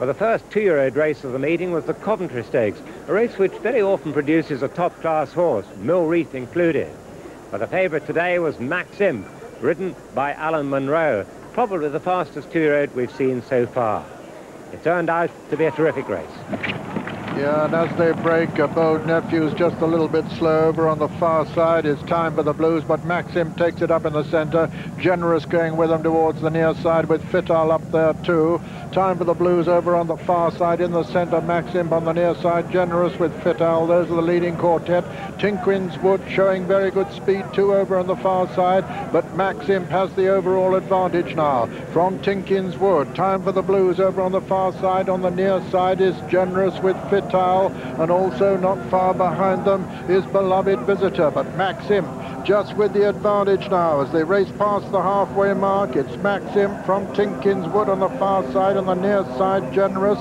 Well, the first 2-year-old race of the meeting was the Coventry Stakes, a race which very often produces a top-class horse, Mill Reef included. But the favourite today was Maxim, ridden by Alan Munro, probably the fastest 2-year-old we've seen so far. It turned out to be a terrific race. Yeah, and as they break, Bold Nephew's just a little bit slow over on the far side. It's Time for the Blues, but Maxim takes it up in the centre. Generous going with him towards the near side with Fital up there too. Time for the Blues over on the far side. In the centre, Maxim on the near side. Generous with Fital. Those are the leading quartet. Tinquins Wood showing very good speed too over on the far side, but Maxim has the overall advantage now from Tinquins Wood. Time for the Blues over on the far side. On the near side is Generous with Fital. And also not far behind them is Beloved Visitor, but Maxim just with the advantage now as they race past the halfway mark. It's Maxim from Tinquins Wood on the far side, on the near side Generous,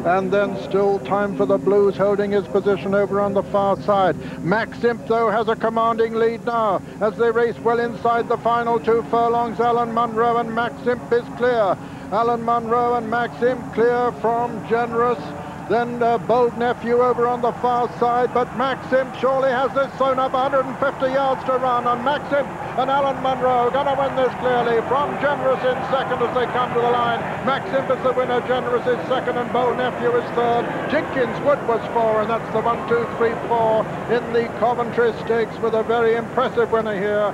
and then still Time for the Blues holding his position over on the far side. Maxim though has a commanding lead now as they race well inside the final 2 furlongs. Alan Munro and Maxim is clear. Alan Munro and Maxim clear from Generous. Then Bold Nephew over on the far side, but Maxim surely has this sewn up 150 yards to run, and Maxim and Alan Munro going to win this clearly from Generous in second as they come to the line. Maxim is the winner, Generous is second, and Bold Nephew is third. Tinquins Wood was 4, and that's the 1, 2, 3, 4 in the Coventry Stakes with a very impressive winner here.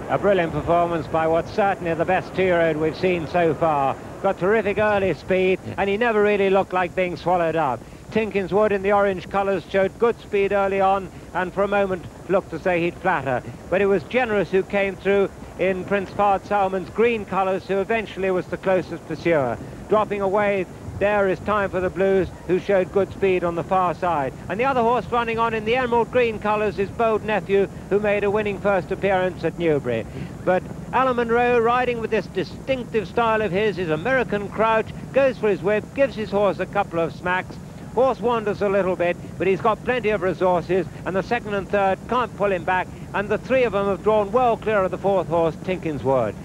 A brilliant performance by what's certainly the best 2-year-old we've seen so far. Got terrific early speed, and he never really looked like being swallowed up. Tinquins Wood in the orange colours showed good speed early on, and for a moment looked as though he'd flatter. But it was Generous who came through in Prince Fahd Salman's green colours, who eventually was the closest pursuer. Dropping away, there is Time for the Blues, who showed good speed on the far side. And the other horse running on in the emerald green colours is Bold Nephew, who made a winning first appearance at Newbury. But Alan Munro, riding with this distinctive style of his American crouch, goes for his whip, gives his horse a couple of smacks. Horse wanders a little bit, but he's got plenty of resources, and the second and third can't pull him back, and the 3 of them have drawn well clear of the 4th horse, Tinquins Wood.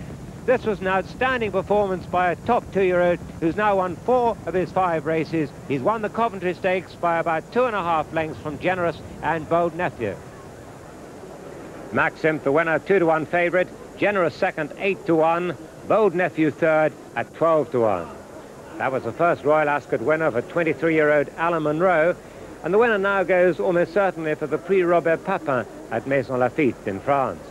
This was an outstanding performance by a top 2-year-old who's now won 4 of his 5 races. He's won the Coventry Stakes by about 2.5 lengths from Generous and Bold Nephew. Maxim, the winner, 2-to-1 favourite. Generous second, 8-to-1. Bold Nephew third at 12-to-1. That was the first Royal Ascot winner for 23-year-old Alan Munro. And the winner now goes almost certainly for the Prix Robert Papin at Maison Lafitte in France.